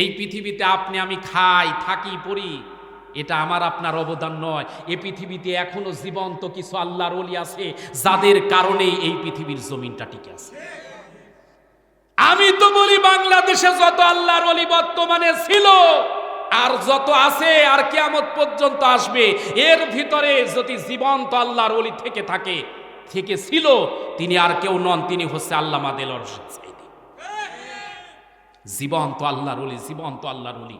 এই পৃথিবীতে আপনি আমি খাই, থাকি, পড়ি, এটা আমার আপনার অবদান নয়। এই পৃথিবীতে এখনো জীবন্ত কিছু আল্লাহর ওলি আছে যাদের কারণে এই পৃথিবীর জমিনটা টিকে আছে। আমি তো বলি বাংলাদেশে যত আল্লাহর ওলি বর্তমানে ছিল আর যত আছে আর কিয়ামত পর্যন্ত আসবে, এর ভিতরে যদি জীবন্ত আল্লাহর ওলি থেকে থাকে, থেকে ছিল, তিনি আর কেউ নন, তিনি হচ্ছে আল্লামা দেলোয়ার হোসেন সাঈদী। জীবন্ত আল্লাহর ওলি, জীবন্ত আল্লাহর ওলি।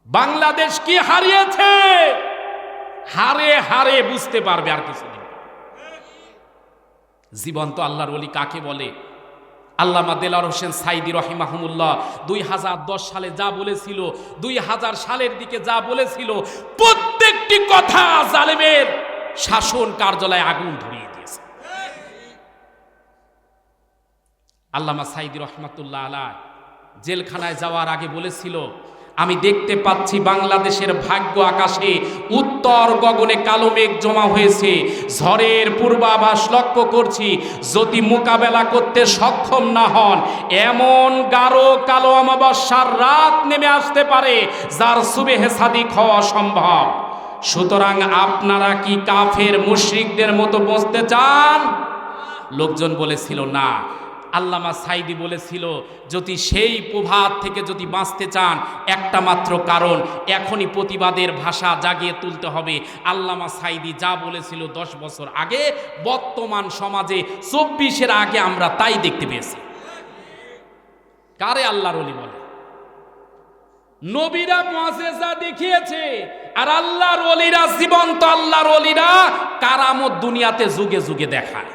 বাংলাদেশ কি হারিয়েছে, হারে হারে বুঝতে পারবে আর কিছুদিন। জীবন্ত আল্লাহর ওলি কাকে বলে? আল্লামা দেলোয়ার হোসেন সাঈদী রহিমাহুমুল্লাহ 2010 সালে যা বলেছিল, 2000 সালের দিকে যা বলেছিল, প্রত্যেকটি কথা জালেমের শাসন কার্যালয়ে আগুন ধরিয়ে দিয়েছে। আল্লামা সাঈদী রহমাতুল্লাহ আলাইহি জেলখানায় যাওয়ার আগে বলেছিল, আমি দেখতে পাচ্ছি বাংলাদেশের ভাগ্য আকাশে উত্তর গগনে কালো মেঘ জমা হয়েছে, ঝড়ের পূর্বাভাস লক্ষ্য করছি, যদি মোকাবেলা করতে সক্ষম না হন এমন গাঢ় কালো অমাবস্যার রাত নেমে আসতে পারে যার সুবেহে সাদিক হওয়া সম্ভব। সুতরাং আপনারা কি কাফের মুশরিকদের মতো বসতে চান? লোকজন বলেছিল না। আল্লামা সাঈদী বলেছিল, যদি সেই প্রভাত থেকে যদি বাঁচতে চান একটা মাত্র কারণ, এখনই প্রতিবাদের ভাষা জাগিয়ে তুলতে হবে। আল্লামা সাঈদী যা বলেছিল 10 বছর আগে, বর্তমান সমাজে 24-এর আগে আমরা তাই দেখতে পেয়েছি। কারে আল্লাহর ওলি বলে? নবীরা মুআজিজা দেখিয়েছে, আর আল্লাহর ওলিরা, জীবন্ত আল্লাহর ওলিরা কারামত দুনিয়াতে যুগে যুগে দেখায়।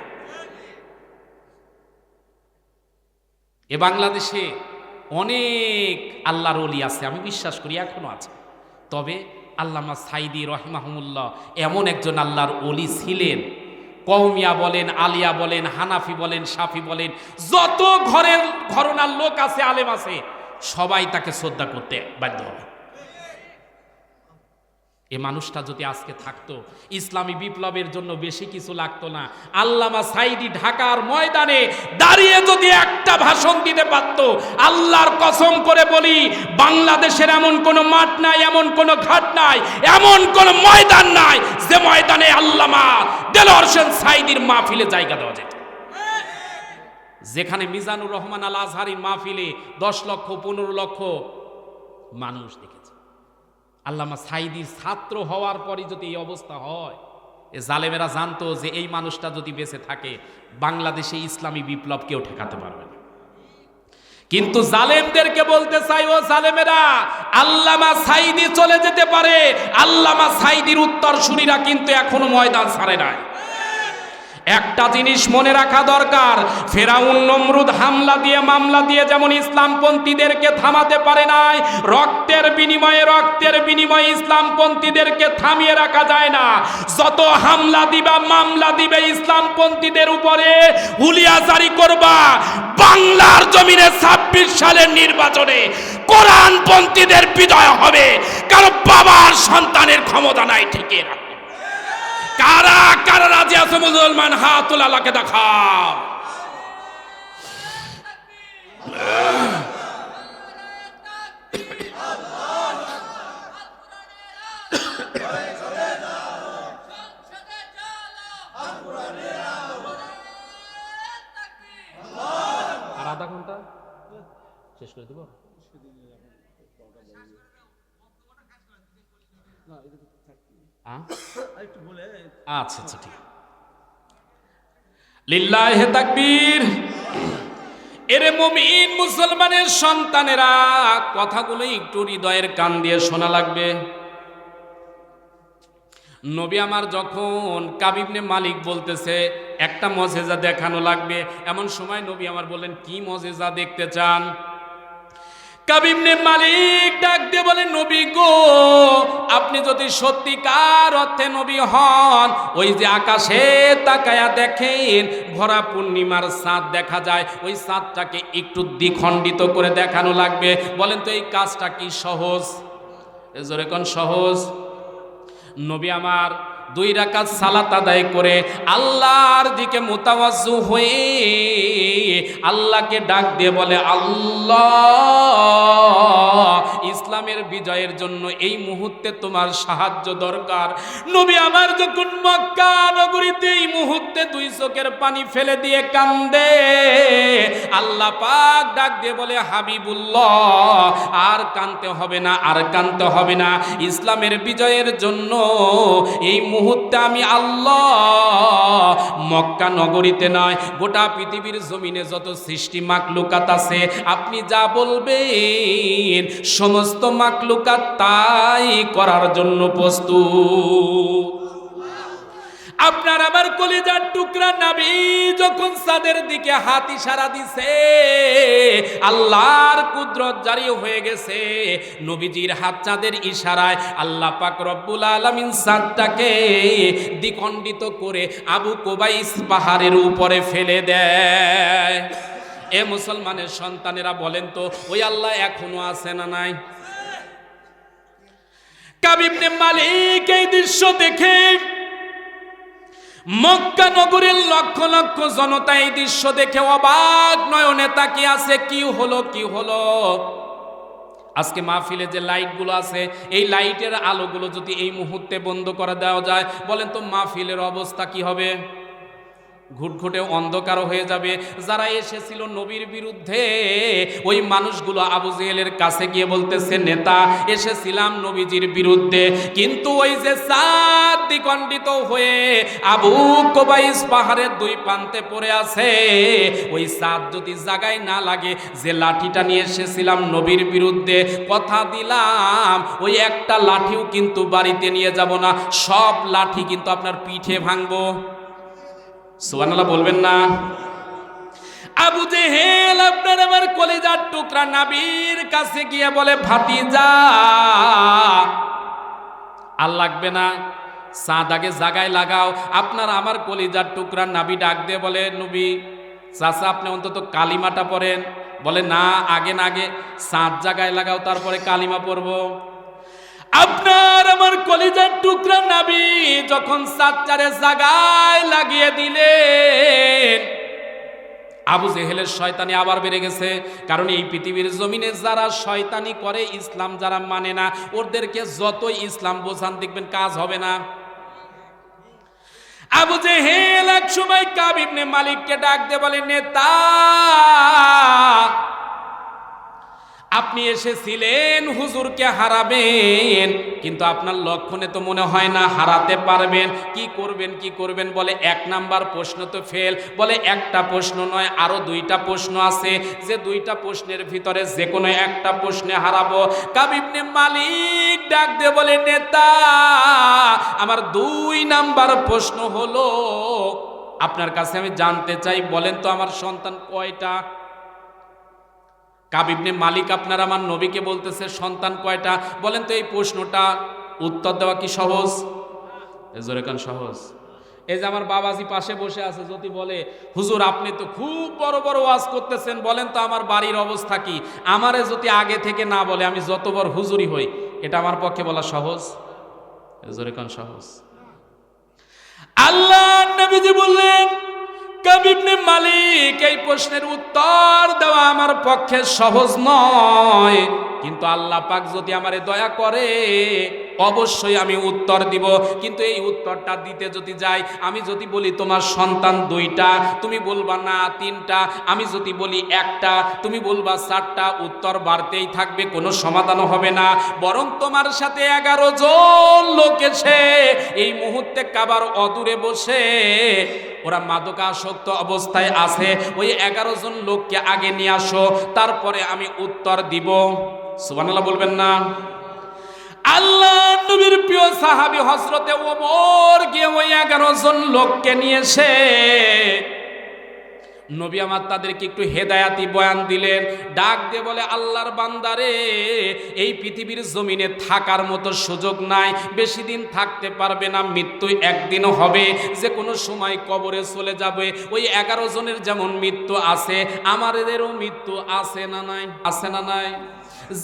এ বাংলাদেশে অনেক আল্লাহর ওলি আছে, আমি বিশ্বাস করি এখনো আছে। তবে আল্লামা সাঈদী রহিমাহুমুল্লাহ এমন একজন আল্লাহর ওলি ছিলেন, কওমিয়া বলেন, আলিয়া বলেন, হানাফি বলেন, শাফি বলেন, যত ঘরানার লোক আছে, আলেম আছে, সবাই তাকে শ্রদ্ধা করতে বাধ্য হবে। এ মানুষটা যদি আজকে থাকতো, ইসলামী বিপ্লবের জন্য বেশি কিছু লাগতো না। আল্লামা সাঈদী ঢাকার ময়দানে দাঁড়িয়ে যদি একটা ভাষণ দিতে পারতো, আল্লাহর কসম করে বলি, বাংলাদেশের এমন কোনো মাঠ নাই, এমন কোনো ঘাট নাই, এমন কোনো ময়দান নাই যে ময়দানে আল্লামা দেলোয়ার হোসেন সাঈদীর মাহফিলে জায়গা দেওয়া যেত। যেখানে মিজানুর রহমান আল আজহারীর মাহফিলে 10 লক্ষ 15 লক্ষ মানুষ দেখেছে। আল্লামা সাঈদীর ছাত্র হওয়ার পরই যদি এই অবস্থা হয়, এ জালেমেরা জানতো যে এই মানুষটা যদি বেঁচে থাকে, বাংলাদেশে ইসলামী বিপ্লব কেউ ঠেকাতে পারবে না। কিন্তু জালেমদেরকে বলতে চাই, ও জালেমেরা, আল্লামা সাঈদী চলে যেতে পারে, আল্লামা সাঈদীর উত্তরসূরিরা কিন্তু এখনো ময়দান ছাড়ে নাই। একটা জিনিস মনে রাখা দরকার, ফেরাউন নমরুদ হামলা দিয়ে মামলা দিয়ে যেমন ইসলামপন্থীদেরকে থামাতে পারে নাই, রক্তের বিনিময়ে ইসলামপন্থীদেরকে থামিয়ে রাখা যায় না। যত হামলা দিবা, মামলা দিবে ইসলামপন্থীদের উপরে, হুলিয়া জারি করবা, বাংলার জমিনে 26 সালের নির্বাচনে কোরআনপন্থীদের বিজয় হবে, কারণ বাবার সন্তানের ক্ষমতা নাই ঠিকই রাখবে। কারা কারা রাজি আছে মুসলমান? হাত তোলা, আল্লাহকে দেখাও। আর আধা ঘন্টা শেষ করে দেব। আচ্ছা আচ্ছা, ঠিক। লিল্লাহে তাকবীর। এরে মুমিন মুসলমানের সন্তানেরা, কথাগুলো একটু হৃদয়ের কান দিয়ে শোনা লাগবে। নবী আমার যখন কাব ইবনে মালিক বলতেছে একটা মুজিজা দেখানো লাগবে, এমন সময় নবী আমার বললেন, কি মুজিজা দেখতে চান? কাব ইবনে মালিক ডাক দিয়ে বলেন, নবী গো, আপনি যদি সত্যিকার অর্থে নবী হন, ওই যে আকাশে তাকায়া দেখেন ভরা পূর্ণিমার চাঁদ দেখা যায়, ওই চাঁদটাকে একটু দ্বিখণ্ডিত করে দেখানো লাগবে। বলেন তো এই কাজটা কি সহজ? জোরে কোন সহজ? নবী আমার 2 রাকাত সালাত আদায় করে আল্লাহর দিকে মুতাওয়াজ্জু হয়ে আল্লাহকে ডাক দিয়ে বলে, আল্লাহ হকের বিজয়ের জন্য এই মুহূর্তে তোমার সাহায্য দরকার। নবী আমার যখন মক্কা নগরীতে এই মুহূর্তে দুই চোখের পানি ফেলে দিয়ে কান্দে, আল্লাহ পাক ডাক দিয়ে বলে, হাবিবুল্লাহ আর কাঁদতে হবে না, আর কাঁদতে হবে না। ইসলামের বিজয়ের জন্য এই মুহূর্তে আমি আল্লাহ মক্কা নগরীতে নয়, গোটা পৃথিবীর জমিনে যত সৃষ্টি মাকলুকাত আছে, আপনি যা বলবেন সমস্ত মাকলুকাত তাই করার জন্য প্রস্তুত। আপনার আমার কলিজার টুকরা নবী যখন চাঁদের দিকে হাত ইশারা দিছে, আল্লাহর কুদরত জারি হয়ে গেছে। নবীজির হাত চাঁদের ইশারায় আল্লাহ পাক রব্বুল আলামিন চাঁদটাকে দ্বিখণ্ডিত করে আবু কুবাইস পাহাড়ের উপরে ফেলে দেয়। এ মুসলমানের সন্তানেরা বলেন তো, ওই আল্লাহ এখনো আছে না নাই? কাব ইবনে মালিক এই দৃশ্য দেখে, মক্কা নগরীর লক্ষ লক্ষ জনতা এই দৃশ্য দেখে অবাক নয়নে তাকিয়ে আছে। কি হলো, কি হলো? আজকে মাহফিলে যে লাইটগুলো আছে, এই লাইটের আলোগুলো যদি এই মুহূর্তে বন্ধ করে দেওয়া যায়, বলেন তো মাহফিলের অবস্থা কি হবে? ঘুটঘুটে অন্ধকার হয়ে যাবে। যারা এসেছিল নবীর বিরুদ্ধে, ওই মানুষগুলো আবু জেহেলের কাছে গিয়ে বলতেছে, নেতা এসেছিলাম নবীজির বিরুদ্ধে, কিন্তু ওই যে চাঁদ দ্বিখণ্ডিত হয়ে আবু কুবাইস পাহাড়ের দুই প্রান্তে পড়ে আছে, ওই চাঁদ যদি জায়গায় না লাগে, যে লাঠিটা নিয়ে এসেছিলাম নবীর বিরুদ্ধে, কথা দিলাম ওই একটা লাঠিও কিন্তু বাড়িতে নিয়ে যাব না, সব লাঠি কিন্তু আপনার পিঠে ভাঙবো। সুবহানাল্লাহ বলবেন না? আবু জেহেল আপনার আমার কলিজার টুকরা নবীর কাছে গিয়ে বলে, ভাতিজা আর লাগবে না, চাঁদ আগে জায়গায় লাগাও। আপনার আমার কলিজার টুকরা নবী ডাক দিয়ে বলে, নবী চাচা আপনি অন্তত কালিমাটা পড়েন। বলে, না আগে না, আগে চাঁদ জায়গায় লাগাও, তারপরে কালিমা পড়বো। আপনার আমার কলিজার টুকরা নবী যখন চাঁদটারে জায়গায় লাগিয়ে দিলেন, আবু জেহেলের শয়তানি আবার বেড়ে গেছে। কারণ এই পৃথিবীর জমিনে যারা শয়তানি করে, ইসলাম যারা মানে না, ওদেরকে যতই ইসলাম বোঝান দেখবেন কাজ হবে না। আবু জেহেল এক সময় কাব ইবনে মালিককে ডাক দিয়ে বলে, নেতা আপনি এসেছিলেন হুজুরকে হারাবেন, কিন্তু আপনার লক্ষণে তো মনে হয় না হারাতে পারবেন। কি করবেন, কি করবেন? বলে, এক নাম্বার প্রশ্ন তো ফেল। বলে, একটা প্রশ্ন নয়, আরো দুইটা প্রশ্ন আছে, যে দুইটা প্রশ্নের ভিতরে যে কোনো একটা প্রশ্নে হারাবো। কাব ইবনে মালিক ডাক দিয়ে বলে, নেতা আমার দুই নাম্বার প্রশ্ন হলো, আপনার কাছে আমি জানতে চাই, বলেন তো আমার সন্তান কয়টা? কাব ইবনে মালিক আপনার আমার নবীকে বলতেছে, সন্তান কয়টা? বলেন তো এই প্রশ্নটা উত্তর দেওয়া কি সহজ? জোরে কান সহজ। এই যে আমার বাবাজি পাশে বসে আছে, যদি বলে, হুজুর আপনি তো খুব বড় বড় ওয়াজ করতেছেন, বলেন তো আমার বাড়ির অবস্থা কি? আমারে যদি আগে থেকে না বলে, আমি যত বড় হুজুরি হই, এটা আমার পক্ষে বলা সহজ? জোরে কান সহজ। আল্লাহ নবীজি বললেন, কাব ইবনে মালিক এই প্রশ্নের উত্তর দেওয়া আমার পক্ষে সহজ নয়, কিন্তু আল্লাহ পাক যদি আমারে দয়া করে অবশ্যই আমি উত্তর দিব। কিন্তু এই উত্তরটা দিতে যদি যাই, আমি যদি বলি তোমার সন্তান দুইটা, তুমি বলবা না তিনটা, আমি যদি বলি একটা, তুমি বলবা চারটা, উত্তর বাড়তেই থাকবে, কোনো সমাধান হবে না। বরং তোমার সাথে 11 জন লোক এসে এই মুহূর্তে কাবার অদূরে বসে ওরা মাদকাসক্ত অবস্থায় আছে, ওই 11 জন লোককে আগে নিয়ে আসো, তারপরে আমি উত্তর দিব। সুবহানাল্লাহ বলবেন না? আল্লাহ নবীর প্রিয় সাহাবী হযরতে ওমর গিয়ে ওই 11 জন লোককে নিয়ে এসে নবী আমার তাদেরকে একটু হেদায়াতি বয়ান দিলেন। ডাক দিয়ে বলে, আল্লাহর বান্দারে, এই পৃথিবীর জমিনে থাকার মতো সুযোগ নাই, বেশি দিন থাকতে পারবে না, মৃত্যু একদিনও হবে, যে কোনো সময় কবরে চলে যাবে। ওই 11 জনের যেমন মৃত্যু আছে, আমাদেরও মৃত্যু আছে না নাই? আছে না নাই?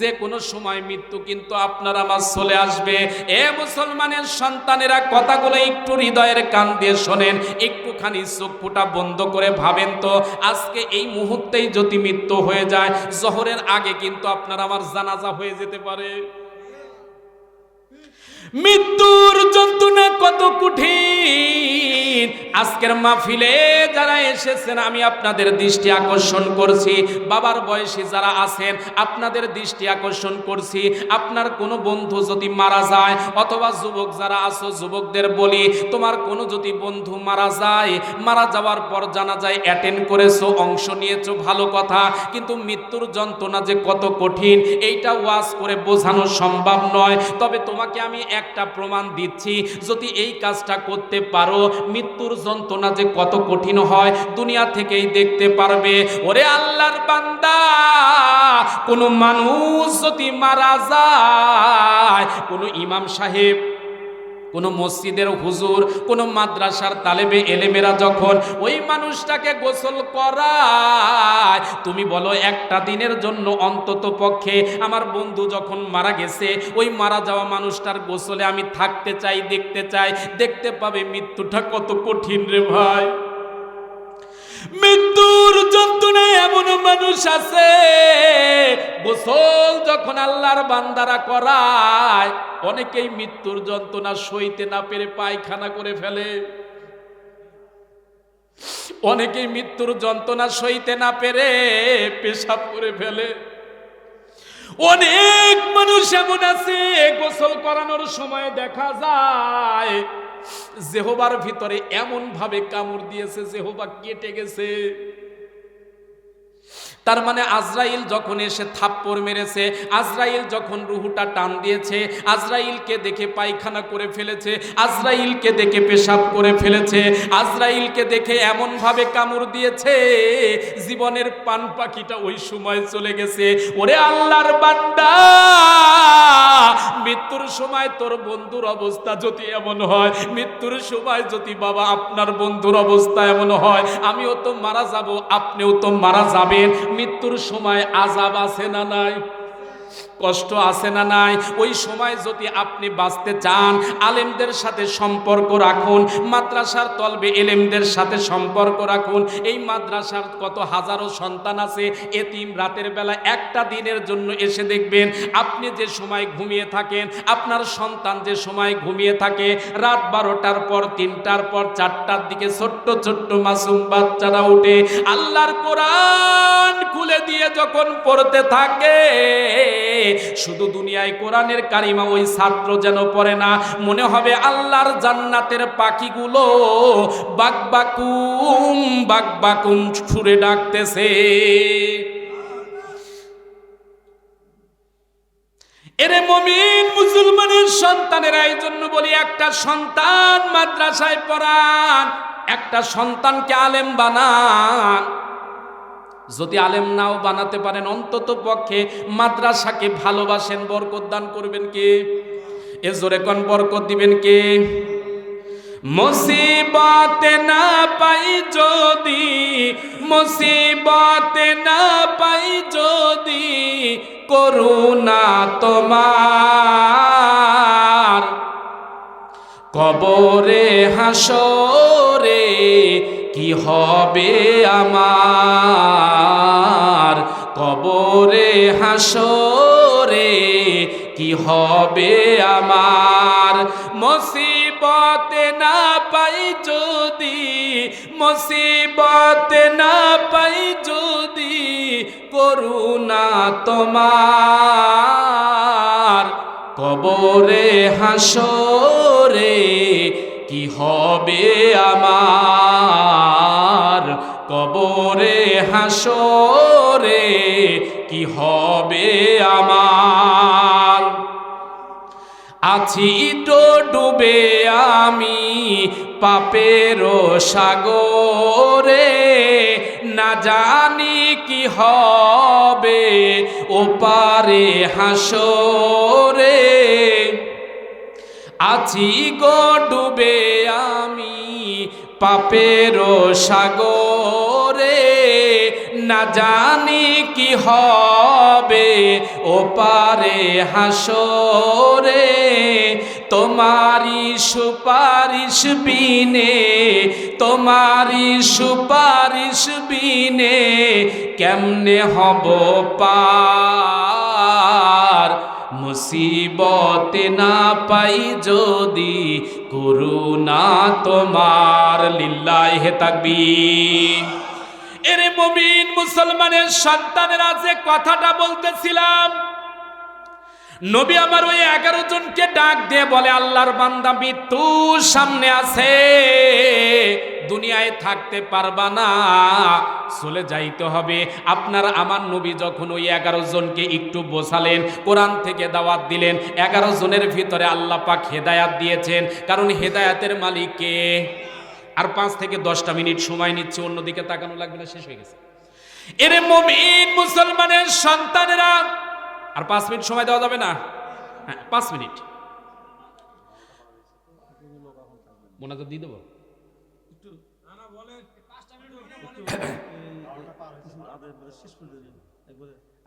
যে কোনো সময় মৃত্যু কিন্তু আপনার আমার চলে আসবে। এ মুসলমানের সন্তানেরা, কথাগুলো একটু হৃদয়ের কান দিয়ে শোনেন, একটুখানি চোখ ফুটা বন্ধ করে ভাবেন তো, আজকে এই মুহূর্তেই যদি মৃত্যু হয়ে যায়, জোহরের আগে কিন্তু আপনার আমার জানাজা হয়ে যেতে পারে। মৃত্যুর যন্ত্রণা কত কঠিন। আজকের মাহফিলে যারা এসেছেন আমি আপনাদের দৃষ্টি আকর্ষণ করছি, বাবার বয়সী যারা আছেন আপনাদের দৃষ্টি আকর্ষণ করছি, আপনার কোনো বন্ধু যদি মারা যায়, অথবা যুবক যারা আছো যুবকদের বলি, তোমার কোনো যদি বন্ধু মারা যায়, মারা যাওয়ার পর জানা যায় অ্যাটেন্ড করেছো, অংশ নিয়েছো, ভালো কথা, কিন্তু মৃত্যুর যন্ত্রণা যে কত কঠিন এইটা ওয়াজ করে বোঝানো সম্ভব নয়। তবে তোমাকে আমি একটা প্রমাণ দিচ্ছি, যদি এই কাজটা করতে পারো মৃত্যুর যন্ত্রণা যে কত কঠিন হয় দুনিয়া থেকেই দেখতে পারবে। ওরে আল্লাহর বান্দা, কোন মানুষ যদি মারা যায়, কোন ইমাম সাহেব, কোন মসজিদের হুজুর, কোন মাদ্রাসার তালেবে এলেমেরা যখন ওই মানুষটাকে গোসল করায়, তুমি বলো একটা দিনের জন্য অন্তত পক্ষে আমার বন্ধু যখন মারা গেছে ওই মারা যাওয়া মানুষটার গোসলে আমি থাকতে চাই, দেখতে চাই, দেখতে পাবে মৃত্যুটা কত কঠিন রে ভাই। মৃত্যুর যন্ত্রণায় এমন মানুষ আছে গোসল যখন আল্লাহর বান্দারা করায় অনেকেই মৃত্যুর যন্ত্রণা সইতে না পেরে পায়খানা করে ফেলে, অনেকেই মৃত্যুর যন্ত্রণা সইতে না পেরে পেশাব করে ফেলে। অনেক মানুষ এমন আছে গোসল করানোর সময় দেখা যায় জেহবার ভিতরে এমন ভাবে কামড় দিয়েছে জেহবা কেটে গেছে। তার মানে আজরাইল যখন এসে থাপ্পড় মেরেছে, আজরাইল যখন রুহুটা টান দিয়েছে, আজরাইলকে দেখে পায়খানা করে ফেলেছে, আজরাইলকে দেখে পেশাব করে ফেলেছে, আজরাইলকে দেখে এমন ভাবে কামড় দিয়েছে জীবনের পান পাখিটা ওই সময় চলে গেছে। ওরে আল্লাহর বান্দা, মৃত্যুর সময় তোর বন্ধুর অবস্থা যদি এমন হয়, মৃত্যুর সময় যদি বাবা আপনার বন্ধুর অবস্থা এমন হয়, আমিও তো মারা যাব, আপনিও তো মারা যাবেন, মৃত্যুর সময় আযাব আছে না নাই, কষ্ট আছে না নাই? ওই সময় যদি আপনি বাঁচতে চান আলেমদের সাথে সম্পর্ক রাখুন, মাদ্রাসার তলবে এলেমদের সাথে সম্পর্ক রাখুন। এই মাদ্রাসার কত হাজারো সন্তান আছে এতিম, রাতের বেলা একটা দিনের জন্য এসে দেখবেন আপনি যে সময় ঘুমিয়ে থাকেন, আপনার সন্তান যে সময় ঘুমিয়ে থাকে, রাত 12টার পর 3টার পর 4টার দিকে ছোট্ট ছোট্ট মাসুম বাচ্চারা উঠে আল্লাহর কোরআন খুলে দিয়ে যখন পড়তে থাকে, শুধু দুনিয়ায় কোরআনের কারিমা ওই ছাত্র যেন পড়ে না, মনে হবে আল্লাহর জান্নাতের পাখিগুলো বাকবাকুম বাকবাকুম সুরে ডাকতেছে। এরে মুমিন মুসলমানের সন্তানেরা, এই জন্য বলি একটা সন্তান মাদ্রাসায় পড়ান, একটা সন্তানকে আলেম বানান। যদি আলেম নাও বানাতে পারেন অন্তত পক্ষে মাদ্রাসাকে ভালোবাসেন, বরকত দান করবেন কে? এ জোরে কোন বরকত দিবেন কে? মুসিবতে না পাই যদি, মুসিবতে না পাই যদি করুণা তোমার, কবরে হাসরে কি হবে আমার, কবরে হাসরে কি হবে আমার। মুসিবতে না পাই যদি, মুসিবতে না পাই যদি করুণা তোমার, কবরে হাসরে কি হবে আমার, কবরে হাসরে কি হবে আমার। আছি তো ডুবে আমি পাপের সাগরে, না জানি কি হবে ওপারে হাসরে। আছি গো ডুবে আমি পাপের সাগরে, না জানি কি হবে ওপারে হাসরে। তোমারি সুপারিশ বিনে, তোমারি সুপারিশ বিনে কেমনে হব পার, মুসিবতে না পাই যদি করুণা তোমার, লিল্লাহি তাকবীর। এরে মুমিন মুসলমানের সন্তানেরা, যে কথাটা বলতেছিলাম, নবী আমার ওই 11 জনকে ডাক দিয়ে বলে, আল্লাহর বান্দা মৃত্যু সামনে আছে, দুনিয়ায় থাকতে পারবা না, চলে যাইতে হবে। আপনার আমার নবী যখন ওই 11 জনকে একটু বোঝালেন, কোরআন থেকে দাওয়াত দিলেন, 11 জনের ভিতরে আল্লাহ পাক হেদায়াত দিয়েছেন, কারণ হেদায়াতের মালিক কে? আর 5 থেকে 10টা মিনিট সময় নিচ্ছে, অন্যদিকে তাকানো লাগবে না, শেষ হয়ে গেছে। এরে মুমিন মুসলমানের সন্তানেরা, আর 5 মিনিট সময় দেওয়া যাবে না? হ্যাঁ, 5 মিনিট মোনাজাত দিয়ে দেবো।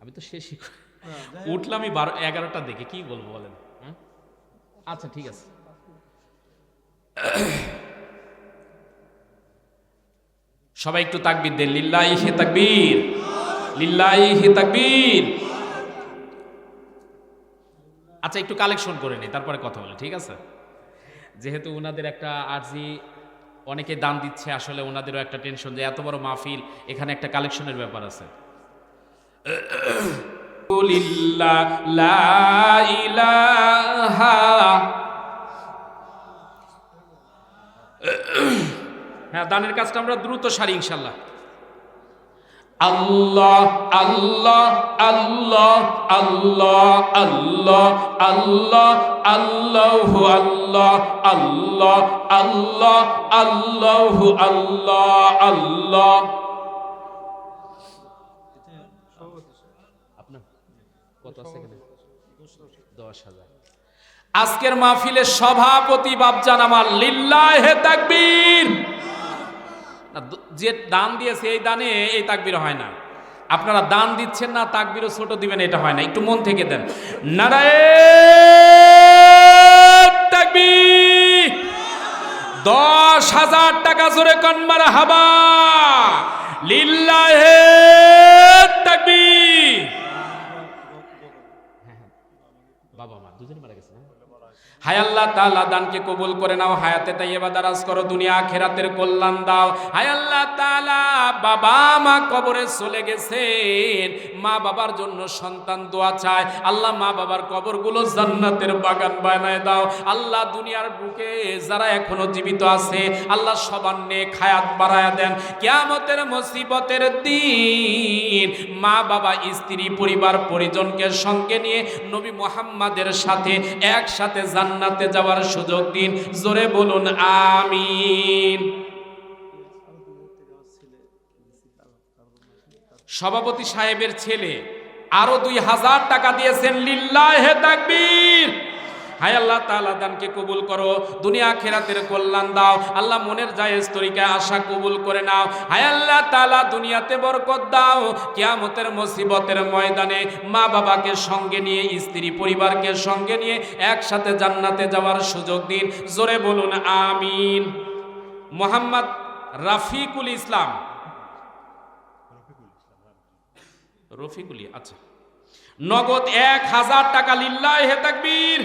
আমি তো শেষই উঠলামই 11টা দেখে, কি বলবো বলেন? আচ্ছা ঠিক আছে। সবাই একটু তাকবীর দেন, লিল্লাহি তাকবীর, লিল্লাহি তাকবীর। আচ্ছা, একটু কালেকশন করে নিই, তারপরে কথা বলে, ঠিক আছে? যেহেতু ওনাদের একটা আরজি, অনেকে দান দিচ্ছে, আসলে ওনাদেরও একটা টেনশন যে এত বড় মাহফিল, এখানে একটা কালেকশনের ব্যাপার আছে। হ্যাঁ, দানের কাজটা আমরা দ্রুত সারি ইনশাল্লাহ। আল্লাহ আল্লাহ আল্লাহ আল্লাহ আল্লাহ আল্লাহ আল্লাহু আল্লাহ আল্লাহ আল্লাহ আল্লাহু আল্লাহ আল্লাহ। আপনার কত আছে এখানে? 10,000। আজকের মাহফিলের সভাপতি বাপজান আমার, লিল্লাহি তাকবীর। যে দান দিয়েছে এই দানে এই তাকবীর হয় না। আপনারা দান দিচ্ছেন না, তাকবীরও ছোট দিবেন, এটা হয় না, একটু মন থেকে দেন। নারায়ে তাকবীর। 10,000 টাকা জোরে কোন মারহাবা, লিল্লাহি তাকবীর। বাবা মা দুজনে মারা গেছে। হায় আল্লাহ তাআলা, দানকে কবুল করে নাও, হায়াতে তাইয়্যিবা দারাজ করো, দুনিয়া আখিরাতের কল্যাণ দাও। হায় আল্লাহ তাআলা, বাবা মা কবরে চলে গেছেন, মা বাবার জন্য সন্তান দোয়া চায়, আল্লাহ মা বাবার কবরগুলো জান্নাতের বাগান বানায় দাও। আল্লাহ দুনিয়ার বুকে যারা এখনো জীবিত আছে, আল্লাহ সবার নেক হায়াত বাড়ায়া দেন। কিয়ামতের মুসিবতের দিন মা বাবা, স্ত্রী, পরিবার পরিজনকে সঙ্গে নিয়ে নবী মুহাম্মাদের সাথে একসাথে জান্নাতে যাওয়ার সুযোগ দিন। জোরে বলুন আমিন। সভাপতি সাহেবের ছেলে আরো 2,000 টাকা দিয়েছেন, লিল্লাহি তাকবীর। হায় আল্লাহ তাআলা, দানকে কবুল করো, দুনিয়া আখিরাতের কল্যাণ দাও। আল্লাহ মনের জায়েজ তরিকায় আশা কবুল করে নাও। হায় আল্লাহ তাআলা, দুনিয়াতে বরকত দাও, কিয়ামতের মুসিবতের ময়দানে মা বাবাকে সঙ্গে নিয়ে, স্ত্রী পরিবারকে সঙ্গে নিয়ে একসাথে জান্নাতে যাওয়ার সুযোগ দিন। জোরে বলুন আমিন। মোহাম্মদ রাফিকুল ইসলাম, রফিকুলি, আচ্ছা, নগদ 1,000 টাকা, লিল্লাহি তাকবীর।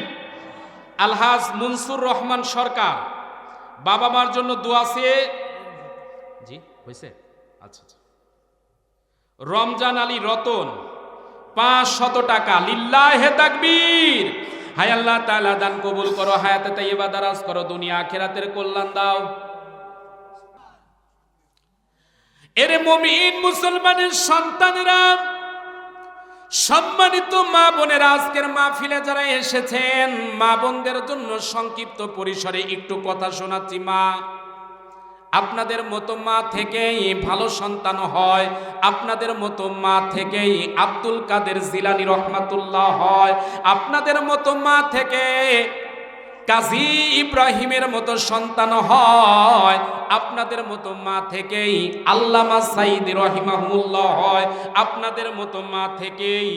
আলহাজ মনসুর রহমান সরকার, বাবা মার জন্য দোয়া চেয়ে, জি হয়েছে, আচ্ছা আচ্ছা। রমজান আলী রতন 500 টাকা, লিল্লাহি তাকবীর। হায় আল্লাহ তাআলা, দান কবুল করো, হায়াতে তাইয়্যিবা দারাজ করো, দুনিয়া আখিরাতের কল্যাণ দাও। এরে মুমিন মুসলমানের সন্তানেরা, সম্মানিত মা বোনেরা, আজকের মাহফিলে যারা এসেছেন, মা বোনদের জন্য সংক্ষিপ্ত পরিসরে একটু কথা শোনাচ্ছি। মা, আপনাদের মতো মা থেকেই ভালো সন্তান হয়, আপনাদের মতো মা থেকেই আব্দুল কাদের জিলানী রহমাতুল্লাহ হয়, আপনাদের মতো মা থেকে কাজী ইব্রাহিমের মতো সন্তান হয়, আপনাদের মতো মা থেকেই আল্লামা সাইদি রহিমাহুল্লাহ হয়, আপনাদের মতো মা থেকেই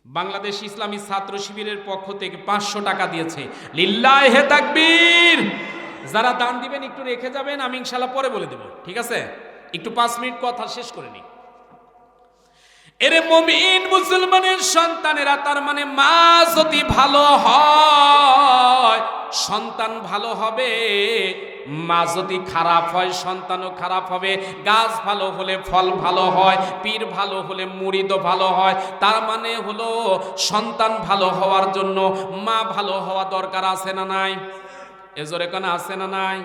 বাংলাদেশ ইসলামী ছাত্র শিবিরের পক্ষ থেকে 500 টাকা দিয়েছে, লিল্লাহি তাকবীর। যারা দান দিবেন একটু রেখে যাবেন, আমি ইনশাআল্লাহ পরে বলে দেব, ঠিক আছে? একটু 5 মিনিট কথা শেষ করে নিই। এরে মুমিন মুসলমানের সন্তানেরা, তার মানে মা যদি ভালো হয় সন্তান ভালো হবে, মা যদি খারাপ হয় সন্তানও খারাপ হবে। গাছ ভালো হলে ফল ভালো হয়, পীর ভালো হলে মুরিদও ভালো হয়। তার মানে হলো সন্তান ভালো হওয়ার জন্য মা ভালো হওয়া দরকার, আছে না নাই? এজোরে কেন আছে না নাই?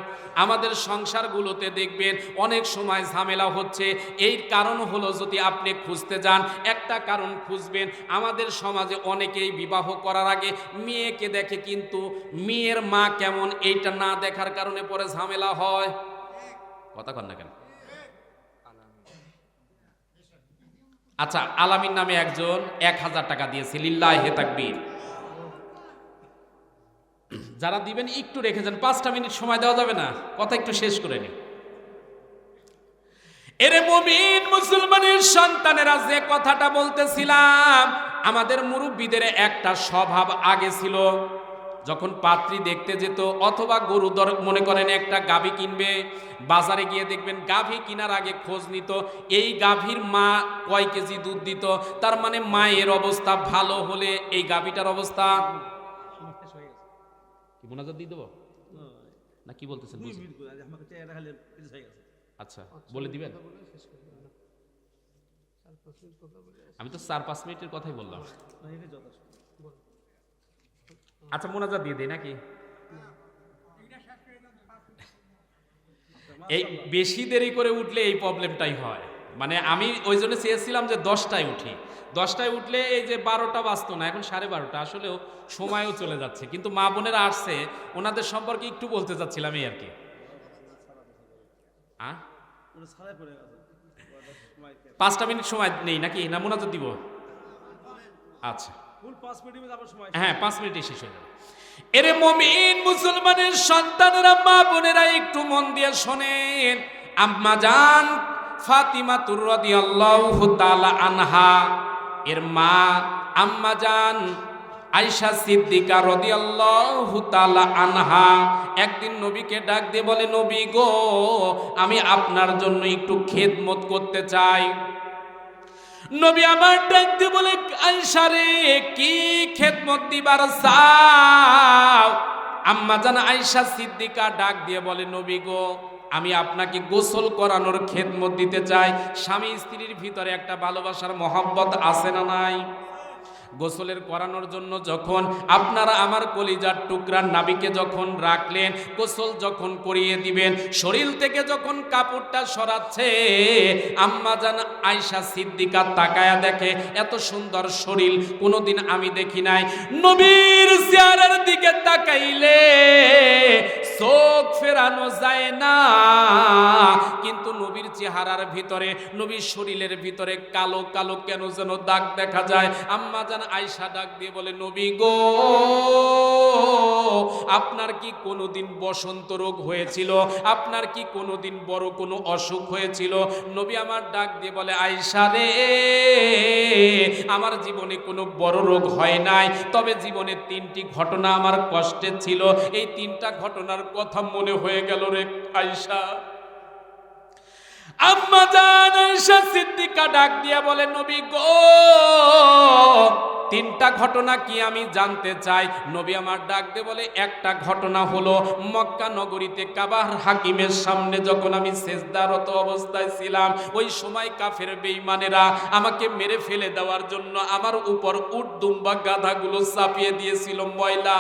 আমাদের সংসারগুলোতে দেখবেন অনেক সময় ঝামেলা হচ্ছে। এই কারণ হলো, যদি আপনি খুঁজতে যান একটা কারণ খুঁজবেন, আমাদের সমাজে অনেকেই বিবাহ করার আগে মেয়েকে দেখে, কিন্তু মেয়ের মা কেমন এইটা না দেখার কারণে পরে ঝামেলা হয়। কথা কন না কেন? আচ্ছা, আলামিন নামে একজন 1000 টাকা দিয়েছে, লিল্লাহি তাকবীর। যারা দিবেন একটু রেখে যান, 5টা মিনিট সময় দেওয়া যাবে না? কথা একটু শেষ করে নি। এরে মুমিন মুসলমানের সন্তানেরা, যে কথাটা বলতেছিলাম, আমাদের মুরব্বীদের একটা স্বভাব আগে ছিল, যখন পাত্রী দেখতে যেত অথবা গরু মনে করেন একটা গাভী কিনবে, বাজারে গিয়ে দেখবেন গাভী কেনার আগে খোঁজ নিত এই গাভীর মা কয় কেজি দুধ দিত। তার মানে মায়ের অবস্থা ভালো হলে এই গাভীটার অবস্থা মোনাজাত দিয়ে দেবো না, কি বলতেছেন? আচ্ছা, বলে দিবেন। আমি তো 4-5 মিনিটের কথাই বললাম। আচ্ছা, মোনাজাত দিয়ে দেই নাকি? এই বেশি দেরি করে উঠলে এই প্রবলেমটাই হয়। মানে আমি ওই জন্য চেয়েছিলাম যে 10টায় উঠি, 10টায় উঠলে এই যে 12টা বাজতো না, এখন 12:30। আসলেও সময়ও চলে যাচ্ছে, কিন্তু মা বোনেরা আসছে, ওনাদের সম্পর্কে একটু বলতে চাচ্ছিলাম এই আর কি। 5টা মিনিট সময় নেই নাকি, না মোনাজাত দিব? আচ্ছা, হ্যাঁ, 5 মিনিটে শেষ হয়ে যাবে। এরে মুমিন মুসলমানের সন্তানেরা, মা বোনেরা একটু মন দিয়ে শোনেন। আম্মা জান ফাতিমা রাদিয়াল্লাহু তাআলা আনহা, এর মা আম্মা জান আয়েশা সিদ্দিকা রাদিয়াল্লাহু তাআলা আনহা একদিন নবীকে ডাক দিয়ে বলে, নবী গো, আমি আপনার জন্য একটু খেদমত করতে চাই। নবী আমার ডাক দিয়ে বলে, আয়েশা রে, কি খেদমত দিবার চাও? আম্মা জান আয়েশা সিদ্দিকা ডাক দিয়ে বলে, নবী গো, আমি আপনাকে গোসল করানোর খেদমত দিতে চাই। স্বামী স্ত্রীর ভিতরে একটা ভালোবাসার মহব্বত আছে না নাই? গোসলের করানোর জন্য যখন আপনারা আমার কলিজার টুকরার নাবিকে যখন রাখলেন, গোসল যখন করিয়ে দিবেন, শরীর থেকে যখন কাপড়টা সরাচ্ছে, আম্মা জান আয়েশা সিদ্দিকা তাকায়া দেখে এত সুন্দর শরীর কোনোদিন আমি দেখি নাই। নবীর চেহারার দিকে তাকাইলে চোখ ফেরানো যায় না, কিন্তু নবীর চেহারার ভিতরে, নবীর শরীরের ভিতরে কালো কালো কেন যেন দাগ দেখা যায়। আম্মা জান আয়েশা ডাক দিয়ে বলে, নবী গো, আপনার কি কোনোদিন বসন্ত রোগ হয়েছিল? আপনার কি কোনোদিন বড় কোনো অসুখ হয়েছিল? নবী আমার ডাক দিয়ে বলে, আয়েশা রে, আমার জীবনে কোনো বড় রোগ হয় নাই, তবে জীবনে 3টি ঘটনা আমার কষ্টের ছিল। এই 3টা ঘটনার কথা মনে হয়ে গেল রে আয়েশা। আম্মা জান আয়েশা সিদ্দিকা ডাক দিয়া বলে, নবী গো, 3টা ঘটনা কি আমি জানতে চাই। নবী আমার ডাক দিয়ে বলে, একটা ঘটনা হলো মক্কা নগরীতে কাবার হাকিমের সামনে যখন আমি সেজদারত অবস্থায় ছিলাম, ওই সময় কাফের বেঈমানেরা আমাকে মেরে ফেলে দেওয়ার জন্য আমার উপর উট দুম্বা গাধাগুলো চাপিয়ে দিয়েছিল, ময়লা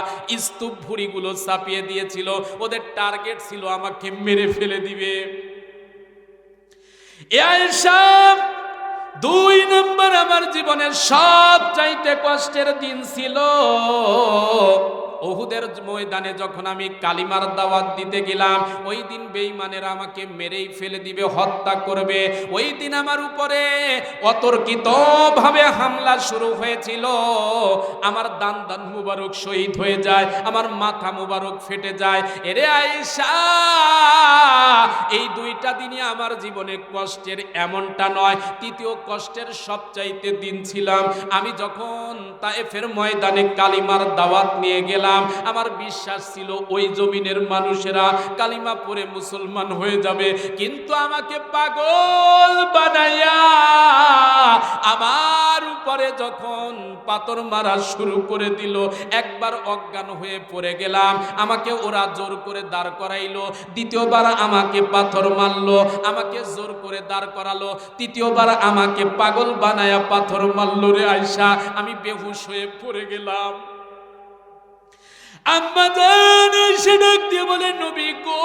স্তূপ ভুঁড়িগুলো চাপিয়ে দিয়েছিল। ওদের টার্গেট ছিল আমাকে মেরে ফেলে দিবে। আয়েশা, 2 নম্বর আমার জীবনের সবচাইতে কষ্টের দিন ছিল উহুদের ময়দানে, যখন আমি কালিমার দাওয়াত দিতে গেলাম। ওই দিন বেঈমানেরা আমাকে মেরেই ফেলে দিবে, হত্যা করবে। ওই দিন আমার উপরে অতর্কিতভাবে হামলা শুরু হয়েছিল। আমার দান মুবারক শহীদ হয়ে যায়, আমার মাথা মুবারক ফেটে যায়। এরে আয়েশা, এই 2টা দিনই আমার জীবনে কষ্টের এমনটা নয়। 3য় কষ্টের সবচাইতে দিন ছিলাম আমি যখন তায়েফের ময়দানে কালিমার দাওয়াত নিয়ে গেলাম। গেলাম। আমার বিশ্বাস ছিল ওই জমিনের মানুষেরা কালিমা পড়ে মুসলমান হয়ে যাবে, কিন্তু আমাকে পাগল বানাইয়া আমার উপরে যখন পাথর মারা শুরু করে দিল, একবার অজ্ঞান হয়ে পড়ে গেলাম, আমাকে ওরা জোর করে দাঁড় করাইলো। দ্বিতীয়বার আমাকে পাথর মারলো, আমাকে জোর করে দাঁড় করালো। তৃতীয়বার আমাকে পাগল বানায়া পাথর মারলো রে আয়সা, আমি বেহুশ হয়ে পড়ে গেলাম। আম্মা জান এসে ডাক দিয়ে বলে, নবী গো,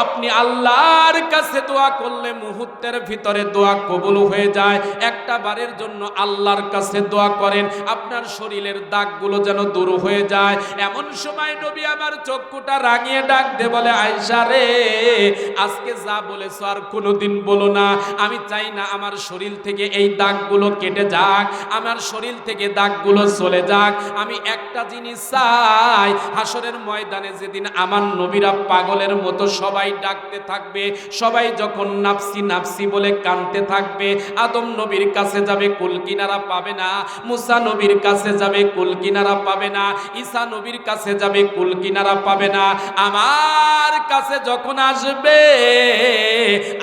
আপনি আল্লাহর কাছে দোয়া করলে মুহূর্তের ভিতরে দোয়া কবুল হয়ে যায়। একটা বারের জন্য আল্লাহর কাছে দোয়া করেন, আপনার শরীরের দাগগুলো যেন দূর হয়ে যায়। এমন সময় নবী আমার চক্ষুটা রাঙিয়ে ডাক দিয়ে বলে, আয়েশা রে, আজকে যা বলেছো আর কোনোদিন বলো না। আমি চাই না আমার শরীর থেকে এই দাগগুলো কেটে যাক, আমার শরীর থেকে দাগগুলো চলে যাক। আমি একটা জিনিস চাই, হাসরের ময়দানে যেদিন আমার নবীরা পাগলের মতো সবাই ডাকতে থাকবে, সবাই যখন নাফসি নাফসি বলে কাঁদতে থাকবে, আদম নবীর কাছে যাবে কুল কিনারা পাবে না, মুসা নবীর কাছে যাবে কুল কিনারা পাবে না, ঈসা নবীর কাছে যাবে কুল কিনারা পাবে না, আমার কাছে যখন আসবে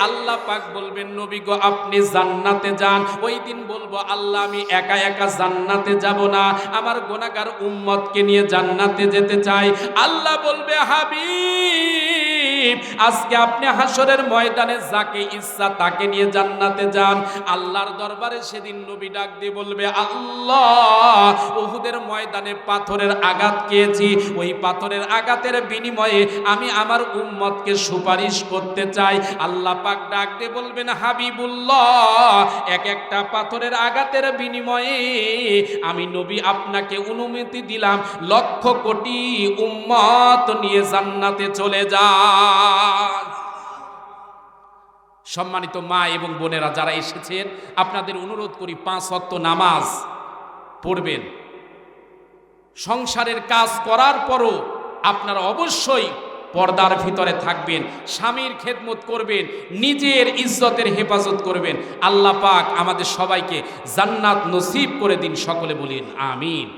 আল্লাহ পাক বলবেন, নবী গো আপনি জান্নাতে যান। ওই দিন বলবো, আল্লাহ আমি একা একা জান্নাতে যাব না, আমার গুনাহগার উম্মতকে নিয়ে জান্নাতে যেতে চাই। আল্লাহ বলবে, হাবিব আজকে আপনি হাসরের ময়দানে যাকে ইচ্ছা তাকে নিয়ে জান্নাতে যান। আল্লাহর দরবারে সেদিন নবী ডাক দিয়ে বলবে, আল্লাহ উহুদের ময়দানে পাথরের আঘাত খেয়েছি, ওই পাথরের আঘাতের বিনিময়ে আমি আমার উম্মতকে সুপারিশ করতে চাই। আল্লাহ পাক ডাক দিয়ে বলবেন, হাবিবুল্লাহ এক একটা পাথরের আঘাতের বিনিময়ে আমি নবী আপনাকে অনুমতি দিলাম, লক্ষ কোটি উম্মত নিয়ে জান্নাতে চলে যান। সম্মানিত মা এবং বোনেরা যারা এসেছেন, আপনাদের অনুরোধ করি 5 ওয়াক্ত নামাজ পড়বেন। সংসারের কাজ করার পরও আপনারা অবশ্যই পর্দার ভিতরে থাকবেন, স্বামীর খেদমত করবেন, নিজের ইজ্জতের হেফাজত করবেন। আল্লাহ পাক আমাদের সবাইকে জান্নাত নসিব করে দিন, সকলে বলেন আমিন।